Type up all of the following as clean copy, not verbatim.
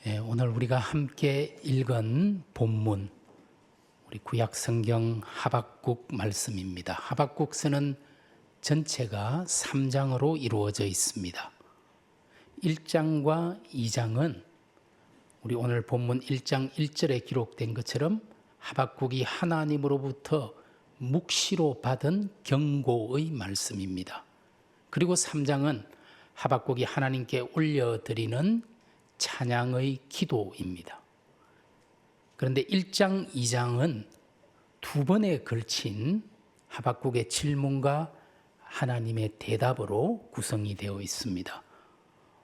오늘 우리가 함께 읽은 본문, 우리 구약성경 하박국 말씀입니다. 하박국서는 전체가 3장으로 이루어져 있습니다. 1장과 2장은 우리 오늘 본문 1장 1절에 기록된 것처럼 하박국이 하나님으로부터 묵시로 받은 경고의 말씀입니다. 그리고 3장은 하박국이 하나님께 올려드리는 찬양의 기도입니다. 그런데 1장, 2장은 두 번에 걸친 하박국의 질문과 하나님의 대답으로 구성이 되어 있습니다.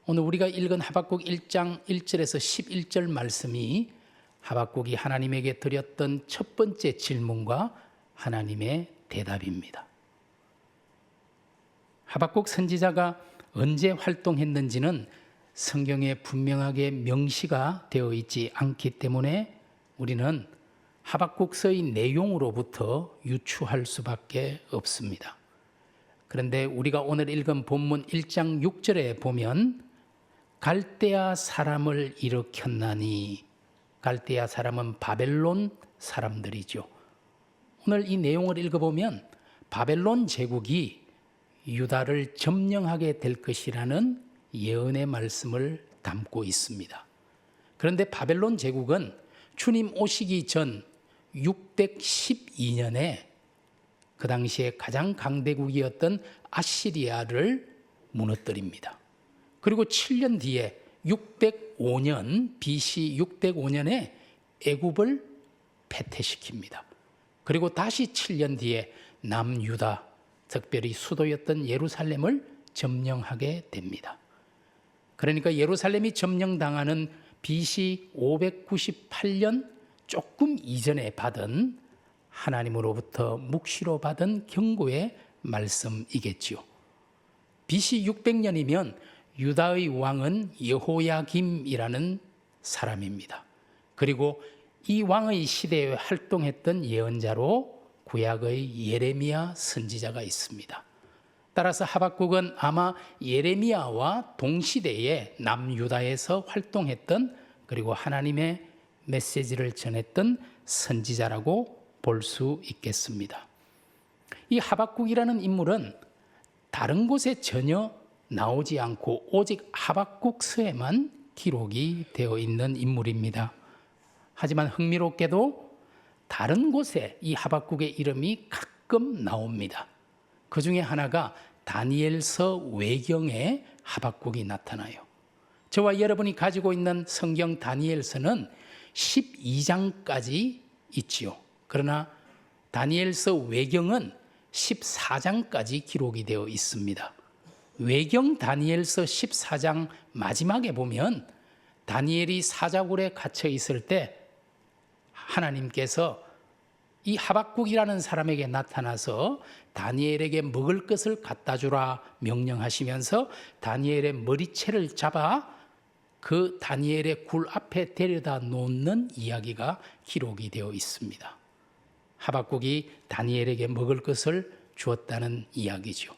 오늘 우리가 읽은 하박국 1장 1절에서 11절 말씀이 하박국이 하나님에게 드렸던 첫 번째 질문과 하나님의 대답입니다. 하박국 선지자가 언제 활동했는지는 성경에 분명하게 명시가 되어 있지 않기 때문에 우리는 하박국서의 내용으로부터 유추할 수밖에 없습니다. 그런데 우리가 오늘 읽은 본문 1장 6절에 보면 갈대아 사람을 일으켰나니, 갈대아 사람은 바벨론 사람들이죠. 오늘 이 내용을 읽어보면 바벨론 제국이 유다를 점령하게 될 것이라는 예언의 말씀을 담고 있습니다. 그런데 바벨론 제국은 주님 오시기 전 612년에 그 당시에 가장 강대국이었던 아시리아를 무너뜨립니다. 그리고 7년 뒤에 605년 BC 605년에 애굽을 패퇴시킵니다. 그리고 다시 7년 뒤에 남유다, 특별히 수도였던 예루살렘을 점령하게 됩니다. 그러니까 예루살렘이 점령당하는 BC 598년 조금 이전에 받은 하나님으로부터 묵시로 받은 경고의 말씀이겠지요. BC 600년이면 유다의 왕은 여호야김이라는 사람입니다. 그리고 이 왕의 시대에 활동했던 예언자로 구약의 예레미야 선지자가 있습니다. 따라서 하박국은 아마 예레미야와 동시대에 남유다에서 활동했던, 그리고 하나님의 메시지를 전했던 선지자라고 볼 수 있겠습니다. 이 하박국이라는 인물은 다른 곳에 전혀 나오지 않고 오직 하박국서에만 기록이 되어 있는 인물입니다. 하지만 흥미롭게도 다른 곳에 이 하박국의 이름이 가끔 나옵니다. 그 중에 하나가 다니엘서 외경에 하박국이 나타나요. 저와 여러분이 가지고 있는 성경 다니엘서는 12장까지 있지요. 그러나 다니엘서 외경은 14장까지 기록이 되어 있습니다. 외경 다니엘서 14장 마지막에 보면 다니엘이 사자굴에 갇혀 있을 때 하나님께서 이 하박국이라는 사람에게 나타나서 다니엘에게 먹을 것을 갖다 주라 명령하시면서 다니엘의 머리채를 잡아 그 다니엘의 굴 앞에 데려다 놓는 이야기가 기록이 되어 있습니다. 하박국이 다니엘에게 먹을 것을 주었다는 이야기죠.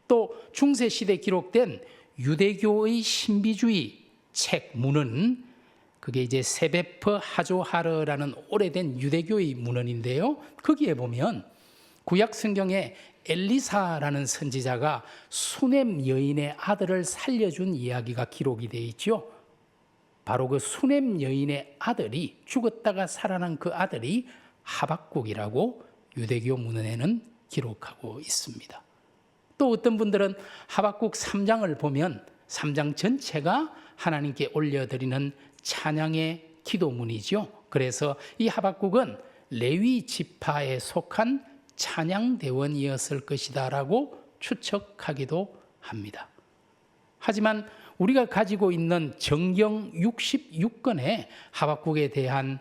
또 중세시대에 기록된 유대교의 신비주의 책 문헌, 그게 이제 세베프 하조하르라는 오래된 유대교의 문헌인데요. 거기에 보면 구약 성경에 엘리사라는 선지자가 수넴 여인의 아들을 살려준 이야기가 기록이 되어 있죠. 바로 그 수넴 여인의 아들이, 죽었다가 살아난 그 아들이 하박국이라고 유대교 문헌에는 기록하고 있습니다. 또 어떤 분들은 하박국 3장을 보면 3장 전체가 하나님께 올려드리는 찬양의 기도문이죠. 그래서 이 하박국은 레위 지파에 속한 찬양대원이었을 것이다 라고 추측하기도 합니다. 하지만 우리가 가지고 있는 정경 66권에 하박국에 대한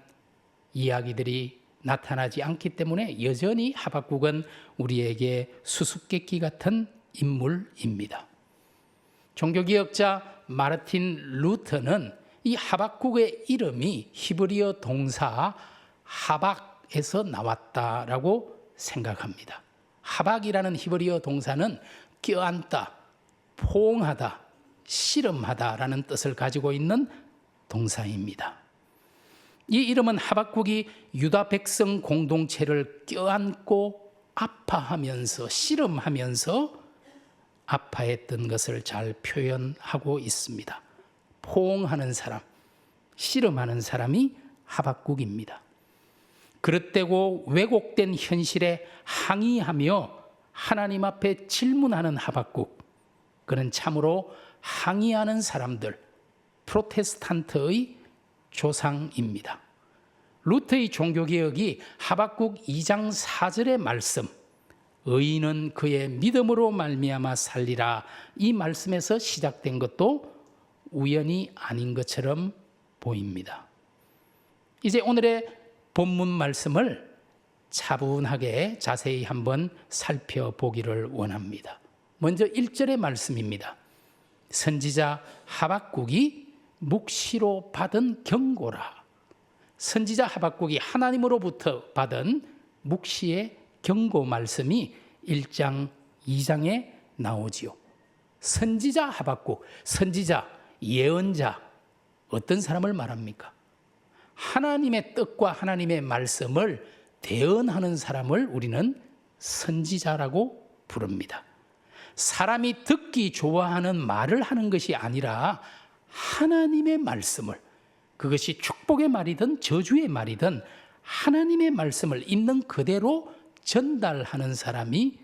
이야기들이 나타나지 않기 때문에 여전히 하박국은 우리에게 수수께끼 같은 인물입니다. 종교개혁자 마르틴 루터는 이 하박국의 이름이 히브리어 동사 하박에서 나왔다라고 생각합니다. 하박이라는 히브리어 동사는 껴안다, 포옹하다, 씨름하다라는 뜻을 가지고 있는 동사입니다. 이 이름은 하박국이 유다 백성 공동체를 껴안고 아파하면서 씨름하면서 아파했던 것을 잘 표현하고 있습니다. 포옹하는 사람, 씨름하는 사람이 하박국입니다. 그릇되고 왜곡된 현실에 항의하며 하나님 앞에 질문하는 하박국, 그는 참으로 항의하는 사람들, 프로테스탄트의 조상입니다. 루터의 종교개혁이 하박국 2장 4절의 말씀, 의인은 그의 믿음으로 말미암아 살리라, 이 말씀에서 시작된 것도 우연이 아닌 것처럼 보입니다. 이제 오늘의 본문 말씀을 차분하게 자세히 한번 살펴보기를 원합니다. 먼저 1절의 말씀입니다. 선지자 하박국이 묵시로 받은 경고라. 선지자 하박국이 하나님으로부터 받은 묵시의 경고 말씀이 1장 2장에 나오지요. 선지자 하박국, 선지자, 예언자, 어떤 사람을 말합니까? 하나님의 뜻과 하나님의 말씀을 대언하는 사람을 우리는 선지자라고 부릅니다. 사람이 듣기 좋아하는 말을 하는 것이 아니라 하나님의 말씀을, 그것이 축복의 말이든 저주의 말이든 하나님의 말씀을 있는 그대로 전달하는 사람이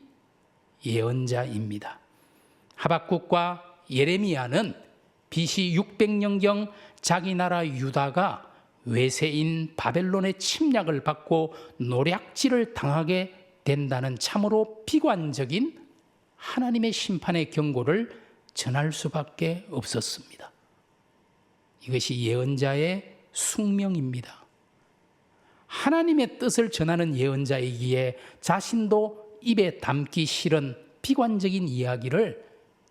예언자입니다. 하박국과 예레미야는 BC 600년경 자기 나라 유다가 외세인 바벨론의 침략을 받고 노략질을 당하게 된다는 참으로 비관적인 하나님의 심판의 경고를 전할 수밖에 없었습니다. 이것이 예언자의 숙명입니다. 하나님의 뜻을 전하는 예언자이기에 자신도 입에 담기 싫은 비관적인 이야기를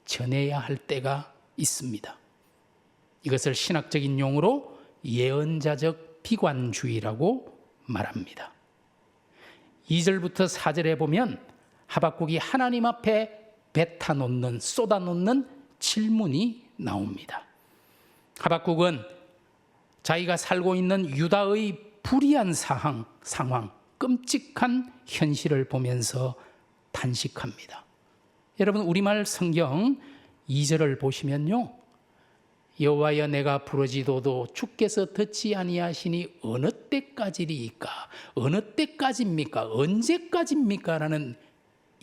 전해야 할 때가 있습니다. 이것을 신학적인 용어로 예언자적 비관주의라고 말합니다. 2절부터 4절에 보면 하박국이 하나님 앞에 뱉어놓는, 쏟아놓는 질문이 나옵니다. 하박국은 자기가 살고 있는 유다의 불의한 상황, 끔찍한 현실을 보면서 탄식합니다. 여러분, 우리말 성경 2절을 보시면요, 여호와여 내가 부르짖어도 주께서 듣지 아니하시니 어느 때까지리이까? 어느 때까지입니까? 언제까지입니까? 라는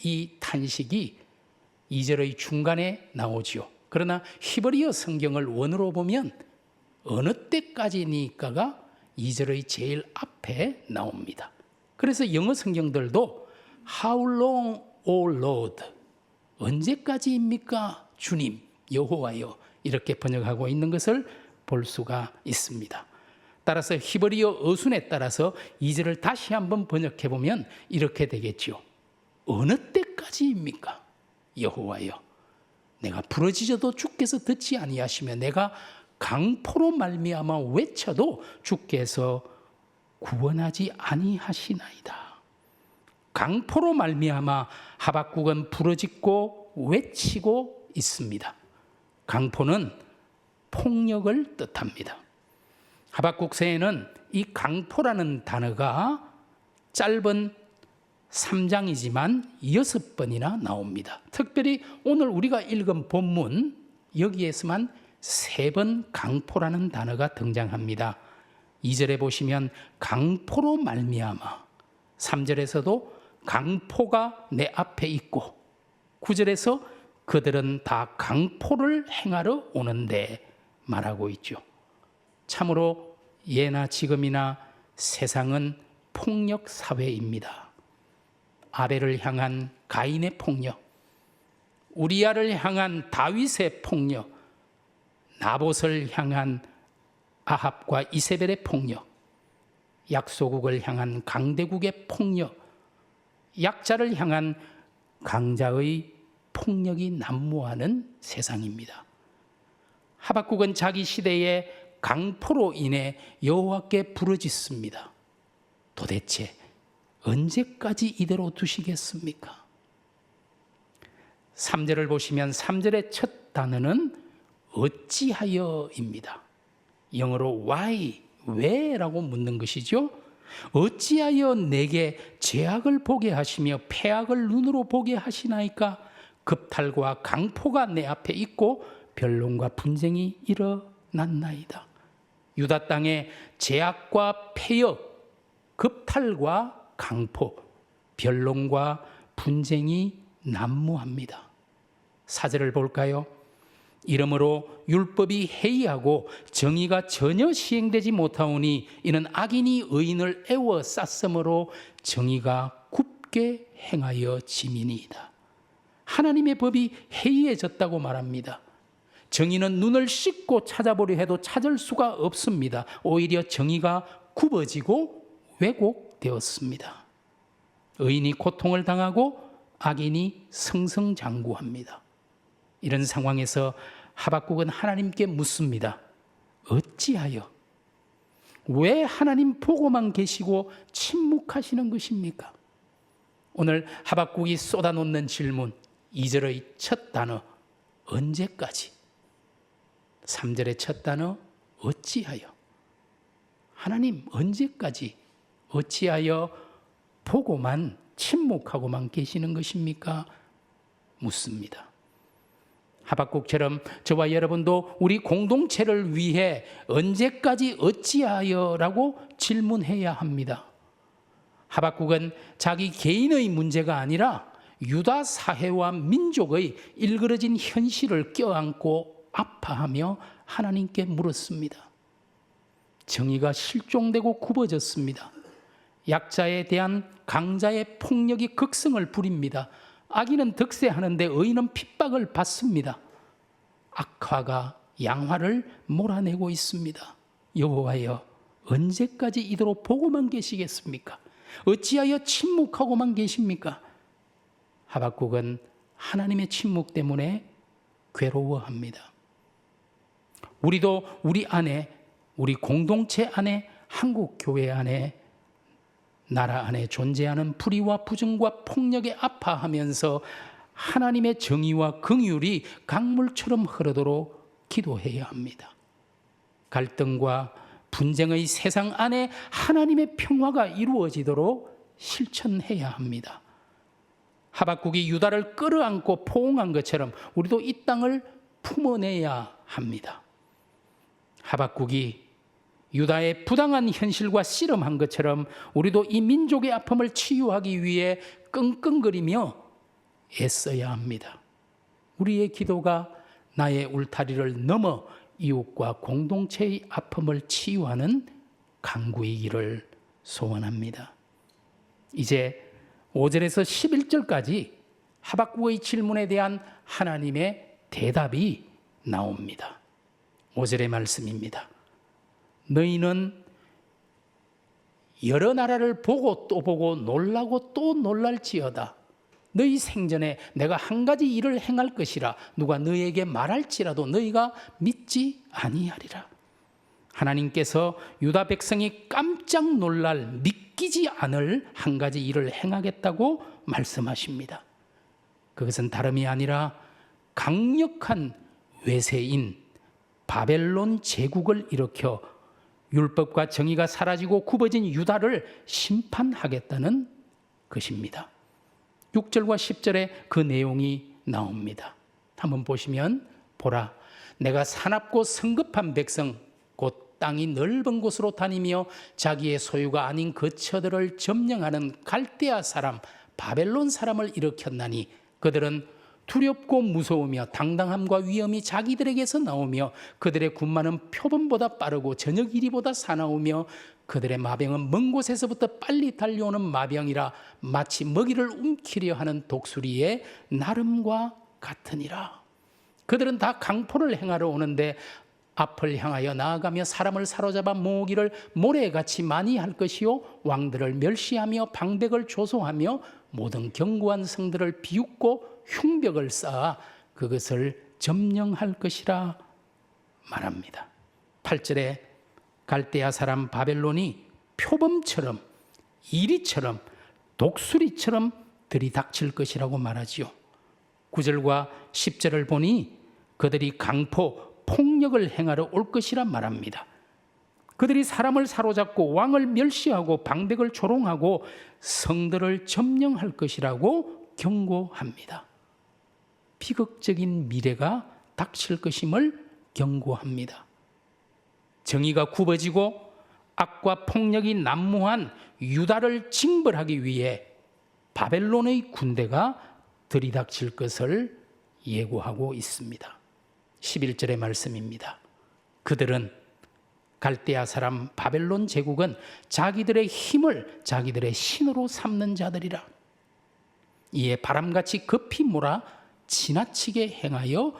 이 탄식이 2절의 중간에 나오지요. 그러나 히브리어 성경을 원어로 보면 어느 때까지니까가 2절의 제일 앞에 나옵니다. 그래서 영어 성경들도 How long, O Lord? 언제까지입니까? 주님, 여호와여, 이렇게 번역하고 있는 것을 볼 수가 있습니다. 따라서 히브리어 어순에 따라서 2절을 다시 한번 번역해 보면 이렇게 되겠죠. 어느 때까지입니까? 여호와여, 내가 부르짖어도 주께서 듣지 아니하시며 내가 강포로 말미암아 외쳐도 주께서 구원하지 아니하시나이다. 강포로 말미암아 하박국은 부르짖고 외치고 있습니다. 강포는 폭력을 뜻합니다. 하박국서에는 이 강포라는 단어가 짧은 3장이지만 6번이나 나옵니다. 특별히 오늘 우리가 읽은 본문 여기에서만 3번 강포라는 단어가 등장합니다. 2절에 보시면 강포로 말미암아, 3절에서도 강포가 내 앞에 있고 9절에서 그들은 다 강포를 행하러 오는데 말하고 있죠. 참으로 예나 지금이나 세상은 폭력 사회입니다. 아벨을 향한 가인의 폭력, 우리야를 향한 다윗의 폭력, 나봇을 향한 아합과 이세벨의 폭력, 약소국을 향한 강대국의 폭력, 약자를 향한 강자의 폭력이 난무하는 세상입니다. 하박국은 자기 시대의 강포로 인해 여호와께 부르짖습니다. 도대체 언제까지 이대로 두시겠습니까? 3절을 보시면 3절의 첫 단어는 어찌하여입니다. 영어로 why, 왜라고 묻는 것이죠. 어찌하여 내게 죄악을 보게 하시며 패악을 눈으로 보게 하시나이까? 급탈과 강포가 내 앞에 있고 변론과 분쟁이 일어났나이다. 유다 땅에 죄악과 패역, 급탈과 강포, 변론과 분쟁이 난무합니다. 4절을 볼까요? 이러므로 율법이 해이하고 정의가 전혀 시행되지 못하오니 이는 악인이 의인을 애워쌌으므로 정의가 굽게 행하여 짐이니이다. 하나님의 법이 해이해졌다고 말합니다. 정의는 눈을 씻고 찾아보려 해도 찾을 수가 없습니다. 오히려 정의가 굽어지고 왜곡되었습니다. 의인이 고통을 당하고 악인이 승승장구합니다. 이런 상황에서 하박국은 하나님께 묻습니다. 어찌하여? 왜 하나님 보고만 계시고 침묵하시는 것입니까? 오늘 하박국이 쏟아놓는 질문, 2절의 첫 단어 언제까지? 3절의 첫 단어 어찌하여? 하나님 언제까지 어찌하여 보고만 침묵하고만 계시는 것입니까? 묻습니다. 하박국처럼 저와 여러분도 우리 공동체를 위해 언제까지 어찌하여라고 질문해야 합니다. 하박국은 자기 개인의 문제가 아니라 유다 사회와 민족의 일그러진 현실을 껴안고 아파하며 하나님께 물었습니다. 정의가 실종되고 굽어졌습니다. 약자에 대한 강자의 폭력이 극성을 부립니다. 악인은 득세하는데 의인은 핍박을 받습니다. 악화가 양화를 몰아내고 있습니다. 여호와여, 언제까지 이대로 보고만 계시겠습니까? 어찌하여 침묵하고만 계십니까? 하박국은 하나님의 침묵 때문에 괴로워합니다. 우리도 우리 안에, 우리 공동체 안에, 한국 교회 안에, 나라 안에 존재하는 불의와 부정과 폭력에 아파하면서 하나님의 정의와 긍휼이 강물처럼 흐르도록 기도해야 합니다. 갈등과 분쟁의 세상 안에 하나님의 평화가 이루어지도록 실천해야 합니다. 하박국이 유다를 끌어안고 포옹한 것처럼 우리도 이 땅을 품어내야 합니다. 하박국이 유다의 부당한 현실과 씨름한 것처럼 우리도 이 민족의 아픔을 치유하기 위해 끙끙거리며 애써야 합니다. 우리의 기도가 나의 울타리를 넘어 이웃과 공동체의 아픔을 치유하는 강구이기를 소원합니다. 이제 5절에서 11절까지 하박국의 질문에 대한 하나님의 대답이 나옵니다. 5절의 말씀입니다. 너희는 여러 나라를 보고 또 보고 놀라고 또 놀랄지어다. 너희 생전에 내가 한 가지 일을 행할 것이라 누가 너희에게 말할지라도 너희가 믿지 아니하리라. 하나님께서 유다 백성이 깜짝 놀랄 믿기지 않을 한 가지 일을 행하겠다고 말씀하십니다. 그것은 다름이 아니라 강력한 외세인 바벨론 제국을 일으켜 율법과 정의가 사라지고 굽어진 유다를 심판하겠다는 것입니다. 6절과 10절에 그 내용이 나옵니다. 한번 보시면 보라, 내가 사납고 성급한 백성 곧 땅이 넓은 곳으로 다니며 자기의 소유가 아닌 거처들을 점령하는 갈대아 사람 바벨론 사람을 일으켰나니 그들은 두렵고 무서우며 당당함과 위엄이 자기들에게서 나오며 그들의 군마는 표범보다 빠르고 저녁 이리보다 사나우며 그들의 마병은 먼 곳에서부터 빨리 달려오는 마병이라 마치 먹이를 움키려 하는 독수리의 나름과 같으니라. 그들은 다 강포를 행하러 오는데 앞을 향하여 나아가며 사람을 사로잡아 모으기를 모래같이 많이 할 것이요 왕들을 멸시하며 방백을 조소하며 모든 견고한 성들을 비웃고 흉벽을 쌓아 그것을 점령할 것이라 말합니다. 8절에 갈대아 사람 바벨론이 표범처럼 이리처럼 독수리처럼 들이닥칠 것이라고 말하지요. 9절과 10절을 보니 그들이 강포 폭력을 행하러 올 것이라 말합니다. 그들이 사람을 사로잡고 왕을 멸시하고 방백을 조롱하고 성들을 점령할 것이라고 경고합니다. 비극적인 미래가 닥칠 것임을 경고합니다. 정의가 굽어지고 악과 폭력이 난무한 유다를 징벌하기 위해 바벨론의 군대가 들이닥칠 것을 예고하고 있습니다. 11절의 말씀입니다. 그들은 갈대아 사람 바벨론 제국은 자기들의 힘을 자기들의 신으로 삼는 자들이라. 이에 바람같이 급히 몰아 지나치게 행하여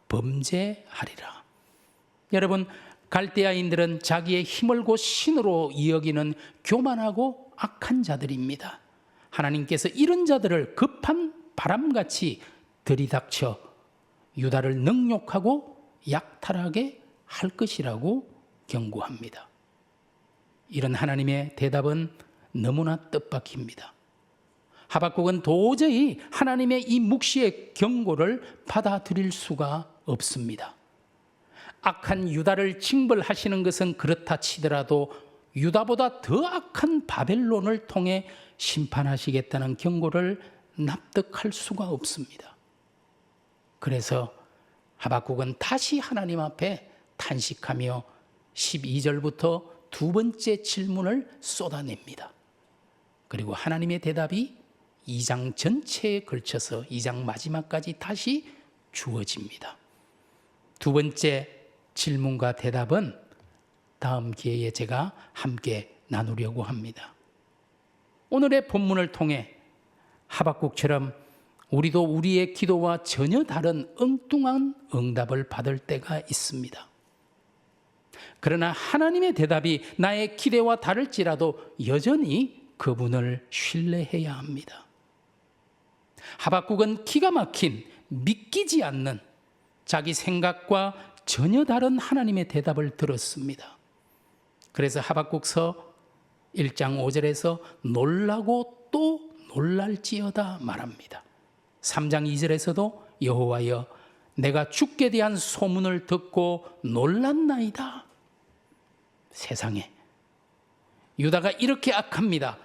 범죄하리라. 여러분, 갈대아인들은 자기의 힘을 곧 신으로 여기는 교만하고 악한 자들입니다. 하나님께서 이런 자들을 급한 바람같이 들이닥쳐 유다를 능욕하고 약탈하게 할 것이라고 경고합니다. 이런 하나님의 대답은 너무나 뜻밖입니다. 하박국은 도저히 하나님의 이 묵시의 경고를 받아들일 수가 없습니다. 악한 유다를 징벌하시는 것은 그렇다 치더라도 유다보다 더 악한 바벨론을 통해 심판하시겠다는 경고를 납득할 수가 없습니다. 그래서 하박국은 다시 하나님 앞에 탄식하며 12절부터 두 번째 질문을 쏟아냅니다. 그리고 하나님의 대답이 2장 전체에 걸쳐서 2장 마지막까지 다시 주어집니다. 두 번째 질문과 대답은 다음 기회에 제가 함께 나누려고 합니다. 오늘의 본문을 통해 하박국처럼 우리도 우리의 기도와 전혀 다른 엉뚱한 응답을 받을 때가 있습니다. 그러나 하나님의 대답이 나의 기대와 다를지라도 여전히 그분을 신뢰해야 합니다. 하박국은 기가 막힌 믿기지 않는 자기 생각과 전혀 다른 하나님의 대답을 들었습니다. 그래서 하박국서 1장 5절에서 놀라고 또 놀랄지어다 말합니다. 3장 2절에서도 여호와여 내가 주께 대한 소문을 듣고 놀랐나이다. 세상에 유다가 이렇게 악합니다.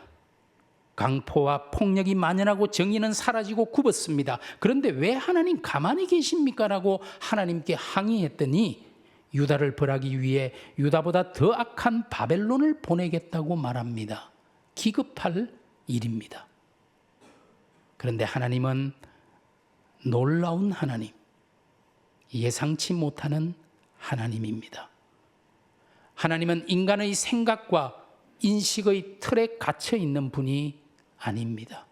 강포와 폭력이 만연하고 정의는 사라지고 굽었습니다. 그런데 왜 하나님 가만히 계십니까? 라고 하나님께 항의했더니 유다를 벌하기 위해 유다보다 더 악한 바벨론을 보내겠다고 말합니다. 기급할 일입니다. 그런데 하나님은 놀라운 하나님, 예상치 못하는 하나님입니다. 하나님은 인간의 생각과 인식의 틀에 갇혀 있는 분이 아닙니다.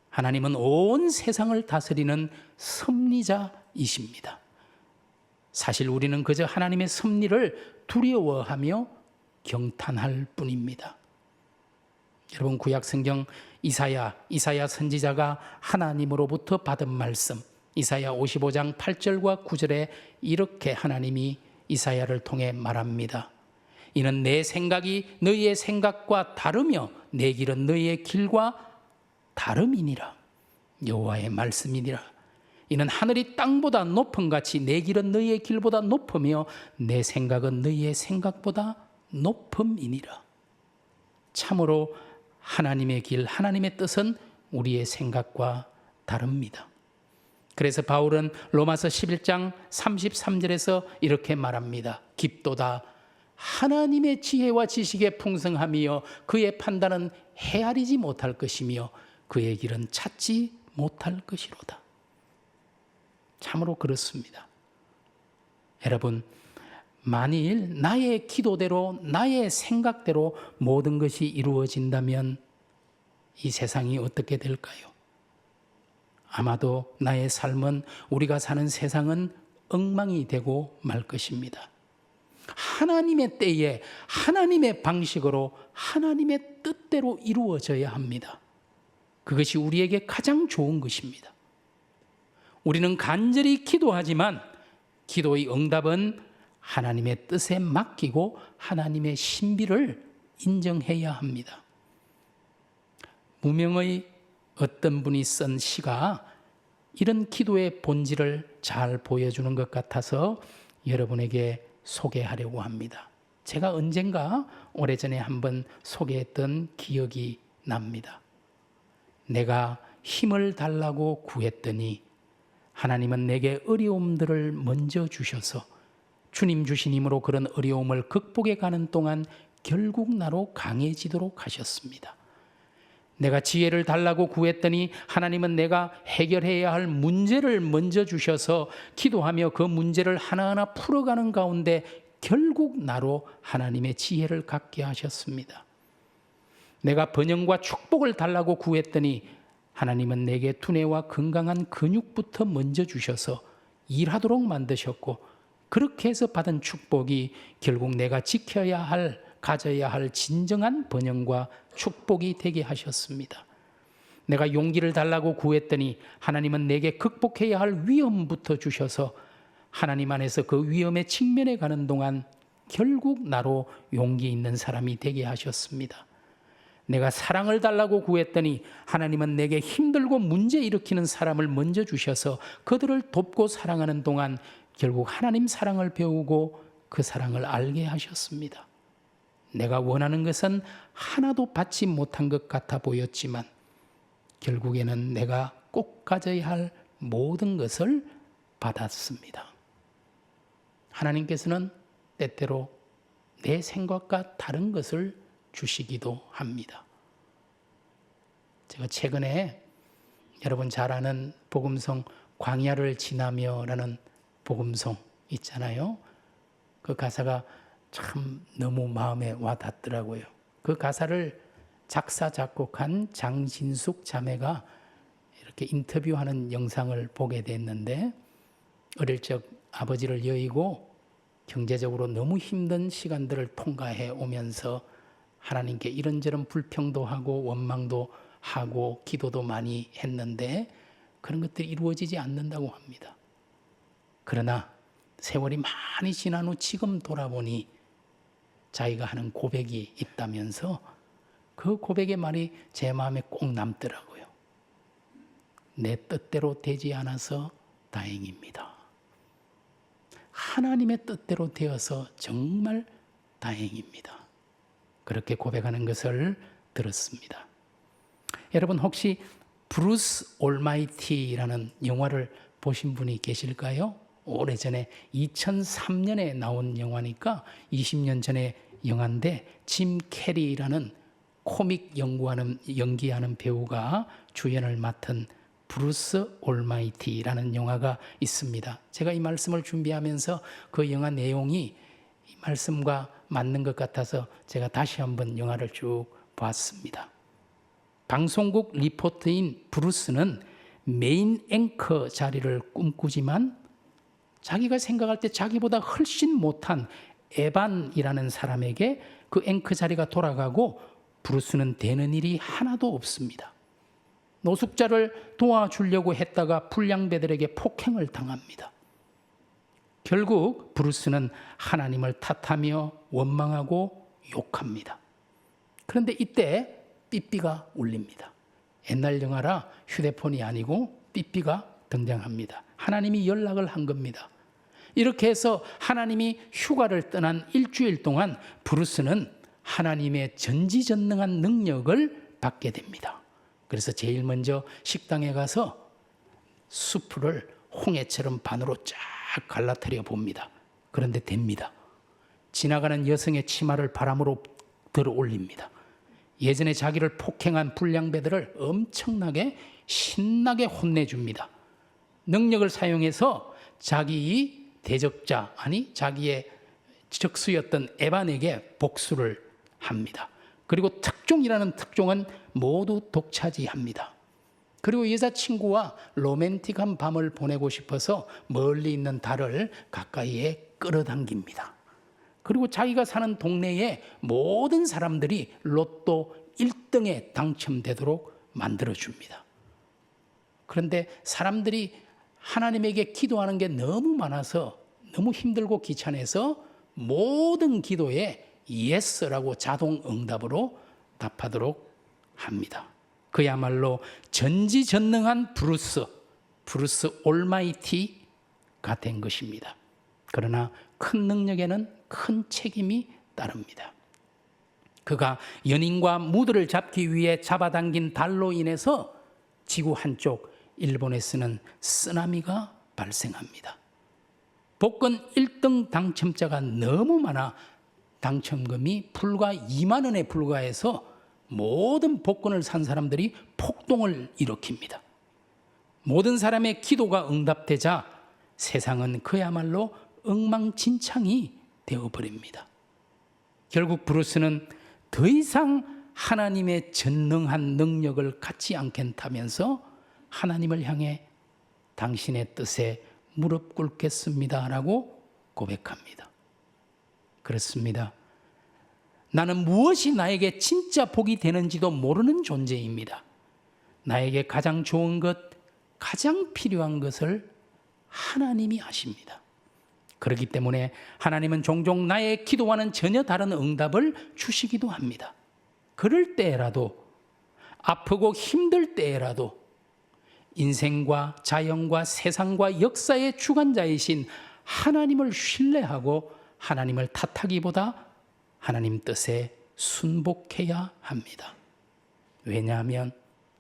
하나님은 온 세상을 다스리는 섭리자이십니다. 사실 우리는 그저 하나님의 섭리를 두려워하며 경탄할 뿐입니다. 여러분, 구약 성경 이사야 선지자가 하나님으로부터 받은 말씀, 이사야 55장 8절과 9절에 이렇게 하나님이 이사야를 통해 말합니다. 이는 내 생각이 너희의 생각과 다르며 내 길은 너희의 길과 다름이니라. 여호와의 말씀이니라. 이는 하늘이 땅보다 높음 같이 내 길은 너희의 길보다 높으며 내 생각은 너희의 생각보다 높음이니라. 참으로 하나님의 길, 하나님의 뜻은 우리의 생각과 다릅니다. 그래서 바울은 로마서 11장 33절에서 이렇게 말합니다. 깊도다 하나님의 지혜와 지식에 풍성하며 그의 판단은 헤아리지 못할 것이며 그의 길은 찾지 못할 것이로다. 참으로 그렇습니다. 여러분, 만일 나의 기도대로 나의 생각대로 모든 것이 이루어진다면 이 세상이 어떻게 될까요? 아마도 나의 삶은, 우리가 사는 세상은 엉망이 되고 말 것입니다. 하나님의 때에 하나님의 방식으로 하나님의 뜻대로 이루어져야 합니다. 그것이 우리에게 가장 좋은 것입니다. 우리는 간절히 기도하지만 기도의 응답은 하나님의 뜻에 맡기고 하나님의 신비를 인정해야 합니다. 무명의 어떤 분이 쓴 시가 이런 기도의 본질을 잘 보여주는 것 같아서 여러분에게 소개하려고 합니다. 제가 언젠가 오래전에 한번 소개했던 기억이 납니다. 내가 힘을 달라고 구했더니 하나님은 내게 어려움들을 먼저 주셔서 주님 주신 힘으로 그런 어려움을 극복해 가는 동안 결국 나로 강해지도록 하셨습니다. 내가 지혜를 달라고 구했더니 하나님은 내가 해결해야 할 문제를 먼저 주셔서 기도하며 그 문제를 하나하나 풀어가는 가운데 결국 나로 하나님의 지혜를 갖게 하셨습니다. 내가 번영과 축복을 달라고 구했더니 하나님은 내게 두뇌와 건강한 근육부터 먼저 주셔서 일하도록 만드셨고, 그렇게 해서 받은 축복이 결국 내가 지켜야 할, 가져야 할 진정한 번영과 축복이 되게 하셨습니다. 내가 용기를 달라고 구했더니 하나님은 내게 극복해야 할 위험부터 주셔서 하나님 안에서 그 위험에 직면해 가는 동안 결국 나로 용기 있는 사람이 되게 하셨습니다. 내가 사랑을 달라고 구했더니 하나님은 내게 힘들고 문제 일으키는 사람을 먼저 주셔서 그들을 돕고 사랑하는 동안 결국 하나님 사랑을 배우고 그 사랑을 알게 하셨습니다. 내가 원하는 것은 하나도 받지 못한 것 같아 보였지만 결국에는 내가 꼭 가져야 할 모든 것을 받았습니다. 하나님께서는 때때로 내 생각과 다른 것을 주시기도 합니다. 제가 최근에 여러분 잘 아는 복음성 광야를 지나며라는 복음성 있잖아요. 그 가사가 참 너무 마음에 와닿더라고요. 그 가사를 작사 작곡한 장진숙 자매가 이렇게 인터뷰하는 영상을 보게 됐는데, 어릴 적 아버지를 여의고 경제적으로 너무 힘든 시간들을 통과해 오면서 하나님께 이런저런 불평도 하고 원망도 하고 기도도 많이 했는데 그런 것들이 이루어지지 않는다고 합니다. 그러나 세월이 많이 지난 후 지금 돌아보니 자기가 하는 고백이 있다면서 그 고백의 말이 제 마음에 꼭 남더라고요. 내 뜻대로 되지 않아서 다행입니다. 하나님의 뜻대로 되어서 정말 다행입니다. 그렇게 고백하는 것을 들었습니다. 여러분 혹시 브루스 올마이티라는 영화를 보신 분이 계실까요? 오래전에 2003년에 나온 영화니까 20년 전의 영화인데, 짐 캐리라는 코믹 연기하는 배우가 주연을 맡은 브루스 올마이티라는 영화가 있습니다. 제가 이 말씀을 준비하면서 그 영화 내용이 이 말씀과 맞는 것 같아서 제가 다시 한번 영화를 쭉 봤습니다. 방송국 리포터인 브루스는 메인 앵커 자리를 꿈꾸지만 자기가 생각할 때 자기보다 훨씬 못한 에반이라는 사람에게 그 앵커 자리가 돌아가고 브루스는 되는 일이 하나도 없습니다. 노숙자를 도와주려고 했다가 불량배들에게 폭행을 당합니다. 결국 브루스는 하나님을 탓하며 원망하고 욕합니다. 그런데 이때 삐삐가 울립니다. 옛날 영화라 휴대폰이 아니고 삐삐가 등장합니다. 하나님이 연락을 한 겁니다. 이렇게 해서 하나님이 휴가를 떠난 일주일 동안 브루스는 하나님의 전지전능한 능력을 받게 됩니다. 그래서 제일 먼저 식당에 가서 수프를 홍해처럼 반으로 쫙 갈라뜨려 봅니다. 그런데 됩니다. 지나가는 여성의 치마를 바람으로 들어 올립니다. 예전에 자기를 폭행한 불량배들을 엄청나게 신나게 혼내줍니다. 능력을 사용해서 자기 대적자, 아니 자기의 적수였던 에반에게 복수를 합니다. 그리고 특종이라는 특종은 모두 독차지합니다. 그리고 여자친구와 로맨틱한 밤을 보내고 싶어서 멀리 있는 달을 가까이에 끌어당깁니다. 그리고 자기가 사는 동네의 모든 사람들이 로또 1등에 당첨되도록 만들어줍니다. 그런데 사람들이 하나님에게 기도하는 게 너무 많아서 너무 힘들고 귀찮아서 모든 기도에 예스라고 자동 응답으로 답하도록 합니다. 그야말로 전지전능한 브루스 올마이티가 된 것입니다. 그러나 큰 능력에는 큰 책임이 따릅니다. 그가 연인과 무드를 잡기 위해 잡아당긴 달로 인해서 지구 한쪽 일본에서는 쓰나미가 발생합니다. 복권 1등 당첨자가 너무 많아 당첨금이 불과 2만 원에 불과해서 모든 복권을 산 사람들이 폭동을 일으킵니다. 모든 사람의 기도가 응답되자 세상은 그야말로 엉망진창이 되어버립니다. 결국 브루스는 더 이상 하나님의 전능한 능력을 갖지 않겠다면서 하나님을 향해 당신의 뜻에 무릎 꿇겠습니다 라고 고백합니다. 그렇습니다. 나는 무엇이 나에게 진짜 복이 되는지도 모르는 존재입니다. 나에게 가장 좋은 것, 가장 필요한 것을 하나님이 아십니다. 그렇기 때문에 하나님은 종종 나의 기도와는 전혀 다른 응답을 주시기도 합니다. 그럴 때라도, 아프고 힘들 때라도 인생과 자연과 세상과 역사의 주관자이신 하나님을 신뢰하고 하나님을 탓하기보다 하나님 뜻에 순복해야 합니다. 왜냐하면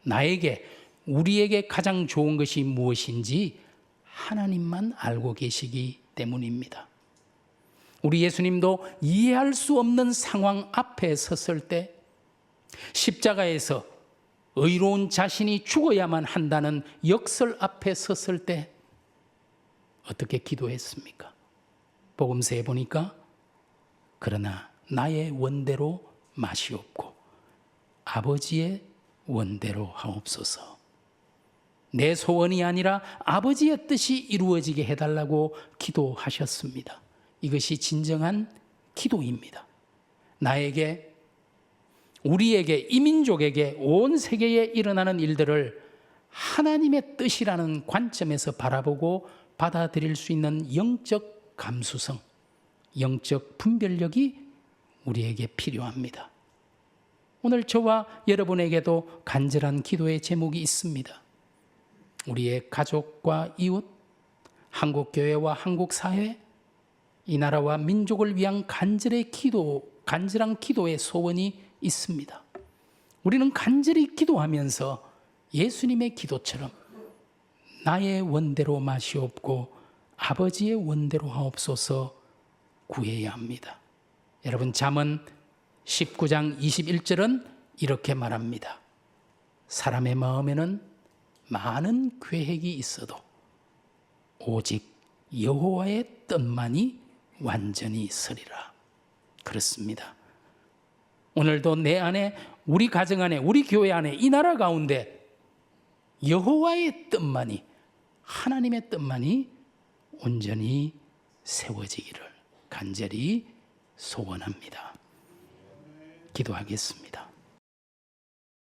나에게, 우리에게 가장 좋은 것이 무엇인지 하나님만 알고 계시기 때문입니다. 우리 예수님도 이해할 수 없는 상황 앞에 섰을 때, 십자가에서 의로운 자신이 죽어야만 한다는 역설 앞에 섰을 때 어떻게 기도했습니까? 복음서에 보니까 그러나 나의 원대로 마시옵고 아버지의 원대로 하옵소서. 내 소원이 아니라 아버지의 뜻이 이루어지게 해달라고 기도하셨습니다. 이것이 진정한 기도입니다. 나에게, 우리에게, 이민족에게, 온 세계에 일어나는 일들을 하나님의 뜻이라는 관점에서 바라보고 받아들일 수 있는 영적 감수성, 영적 분별력이 우리에게 필요합니다. 오늘 저와 여러분에게도 간절한 기도의 제목이 있습니다. 우리의 가족과 이웃, 한국교회와 한국사회, 이 나라와 민족을 위한 간절한 기도의 소원이 있습니다. 우리는 간절히 기도하면서 예수님의 기도처럼 나의 원대로 마시옵고 아버지의 원대로 하옵소서 구해야 합니다. 여러분, 잠언 19장 21절은 이렇게 말합니다. 사람의 마음에는 많은 계획이 있어도 오직 여호와의 뜻만이 완전히 서리라. 그렇습니다. 오늘도 내 안에, 우리 가정 안에, 우리 교회 안에, 이 나라 가운데 여호와의 뜻만이, 하나님의 뜻만이 온전히 세워지기를 간절히 소원합니다. 기도하겠습니다.